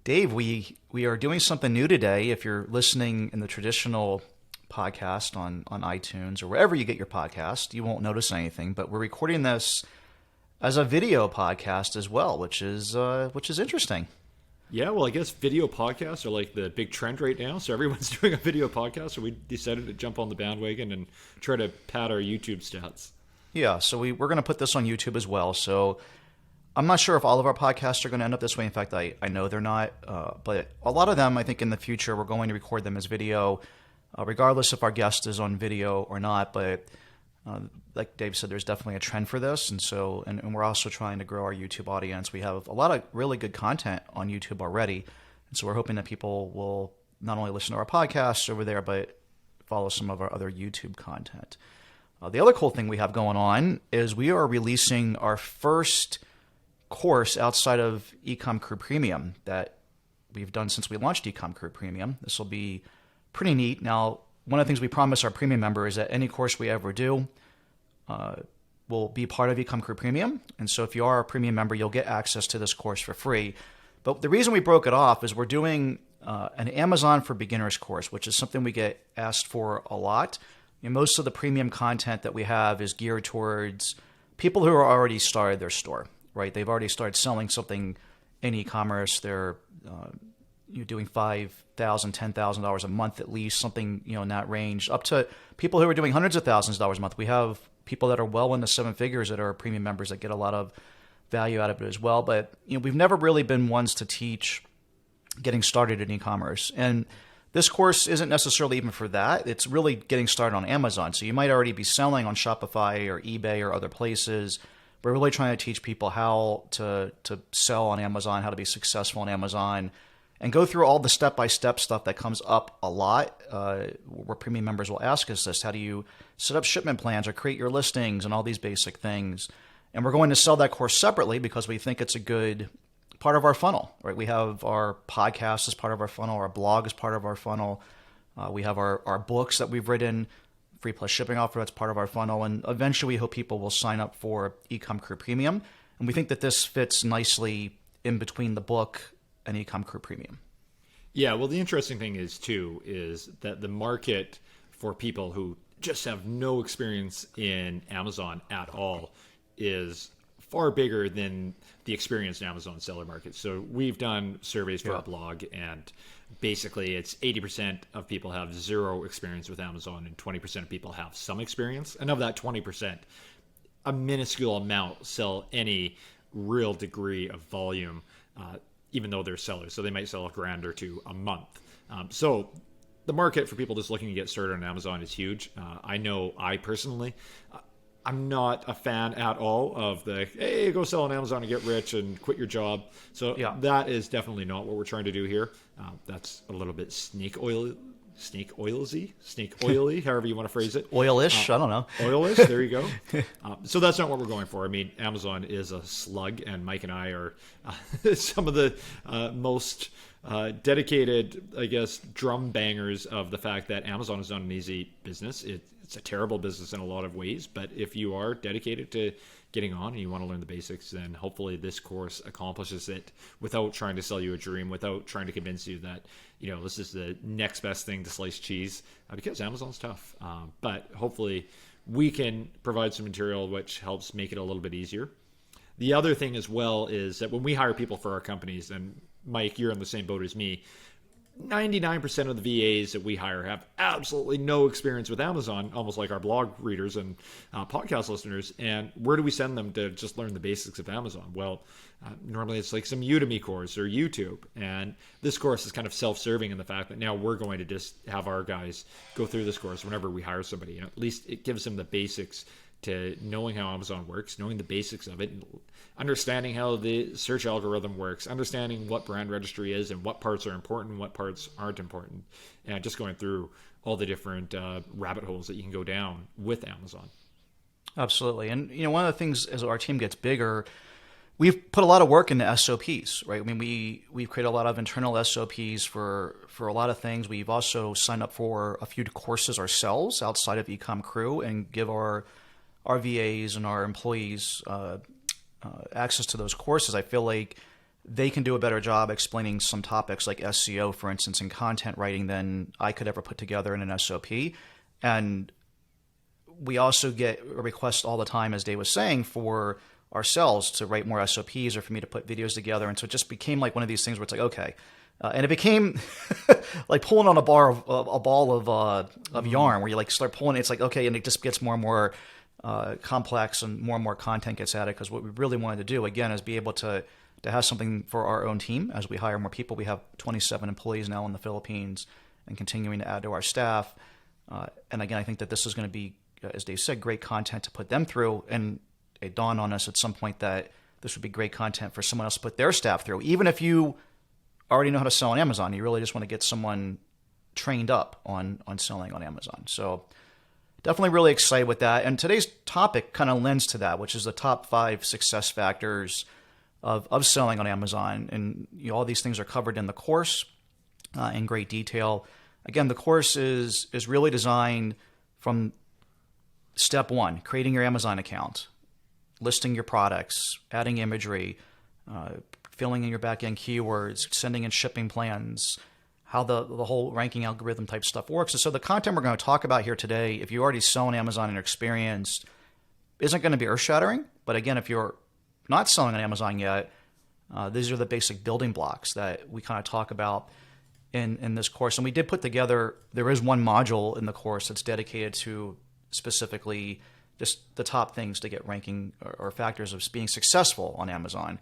Dave, we are doing something new today. If you're listening in the traditional podcast on iTunes or wherever you get your podcast, you won't notice anything. But we're recording this as a video podcast as well, which is interesting. Yeah, well, I guess video podcasts are like the big trend right now. So everyone's doing a video podcast. So we decided to jump on the bandwagon and try to pad our YouTube stats. Yeah, so we're going to put this on YouTube as well. So I'm not sure if all of our podcasts are going to end up this way. In fact, I know they're not. But a lot of them, I think in the future, we're going to record them as video, regardless if our guest is on video or not. But like Dave said, there's definitely a trend for this. And we're also trying to grow our YouTube audience. We have a lot of really good content on YouTube already. And so we're hoping that people will not only listen to our podcasts over there, but follow some of our other YouTube content. The other cool thing we have going on is we are releasing our first course outside of Ecom Crew Premium that we've done since we launched Ecom Crew Premium. This will be pretty neat. Now, one of the things we promise our premium members is that any course we ever do will be part of Ecom Crew Premium. And so if you are a premium member, you'll get access to this course for free. But the reason we broke it off is we're doing an Amazon for Beginners course, which is something we get asked for a lot. Most of the premium content that we have is geared towards people who are already started their store, right? They've already started selling something in e-commerce. They're doing $5,000, $10,000 a month at least, something in that range, up to people who are doing hundreds of thousands of dollars a month. We have people that are well into seven figures that are premium members that get a lot of value out of it as well. But we've never really been ones to teach getting started in e-commerce. And this course isn't necessarily even for that. It's really getting started on Amazon. So you might already be selling on Shopify or eBay or other places. We're really trying to teach people how to sell on Amazon, how to be successful on Amazon, and go through all the step-by-step stuff that comes up a lot, where premium members will ask us this. How do you set up shipment plans or create your listings and all these basic things? And we're going to sell that course separately because we think it's a good part of our funnel, right? We have our podcast as part of our funnel, our blog is part of our funnel. We have our books that we've written, free plus shipping offer, that's part of our funnel. And eventually we hope people will sign up for Ecom Crew Premium. And we think that this fits nicely in between the book and Ecom Crew Premium. Yeah, well, the interesting thing is that the market for people who just have no experience in Amazon at all is far bigger than the experienced Amazon seller market. So we've done surveys for our blog, and basically it's 80% of people have zero experience with Amazon and 20% of people have some experience. And of that 20%, a minuscule amount sell any real degree of volume, even though they're sellers. So they might sell $1,000 or $2,000 a month. So the market for people just looking to get started on Amazon is huge. I know I personally, I'm not a fan at all of the, hey, go sell on Amazon and get rich and quit your job. So that is definitely not what we're trying to do here. That's a little bit snake oily, however you want to phrase it. Oilish, I don't know. Oilish, there you go. So that's not what we're going for. I mean, Amazon is a slug, and Mike and I are some of the most dedicated, I guess, drum bangers of the fact that Amazon is not an easy business. It's a terrible business in a lot of ways, but if you are dedicated to getting on and you want to learn the basics, then hopefully this course accomplishes it without trying to sell you a dream, without trying to convince you that, this is the next best thing to slice cheese, because Amazon's tough. But hopefully we can provide some material which helps make it a little bit easier. The other thing as well is that when we hire people for our companies, and Mike, you're in the same boat as me, 99% of the VAs that we hire have absolutely no experience with Amazon, almost like our blog readers and podcast listeners. And where do we send them to just learn the basics of Amazon? Well, normally it's like some Udemy course or YouTube. And this course is kind of self-serving in the fact that now we're going to just have our guys go through this course whenever we hire somebody. At least it gives them the basics to knowing how Amazon works, knowing the basics of it, understanding how the search algorithm works, understanding what brand registry is and what parts are important and what parts aren't important, and just going through all the different rabbit holes that you can go down with Amazon. Absolutely. And one of the things as our team gets bigger, we've put a lot of work into SOPs, right? I mean, we've created a lot of internal SOPs for a lot of things. We've also signed up for a few courses ourselves outside of Ecom Crew and give our VAs and our employees access to those courses. I feel like they can do a better job explaining some topics like SEO, for instance, and content writing than I could ever put together in an SOP. And we also get a request all the time, as Dave was saying, for ourselves to write more SOPs or for me to put videos together. And so it just became like one of these things where it's like, okay. And it became like pulling on a ball of yarn, where you like start pulling. It's like, okay, and it just gets more and more complex, and more content gets added. Because what we really wanted to do, again, is be able to have something for our own team as we hire more people. We have 27 employees now in the Philippines, and continuing to add to our staff. And again, I think that this is going to be, as Dave said, great content to put them through. And it dawned on us at some point that this would be great content for someone else to put their staff through. Even if you already know how to sell on Amazon, you really just want to get someone trained up on selling on Amazon. So definitely really excited with that. And today's topic kind of lends to that, which is the top 5 success factors of selling on Amazon. And all these things are covered in the course in great detail. Again, the course is really designed from step 1, creating your Amazon account, listing your products, adding imagery, filling in your back-end keywords, sending in shipping plans, how the whole ranking algorithm type stuff works. And so the content we're going to talk about here today, if you already sell on Amazon and are experienced, isn't going to be earth-shattering. But again, if you're not selling on Amazon yet, these are the basic building blocks that we kind of talk about in this course. And we did put together, there is one module in the course that's dedicated to specifically just the top things to get ranking or factors of being successful on Amazon.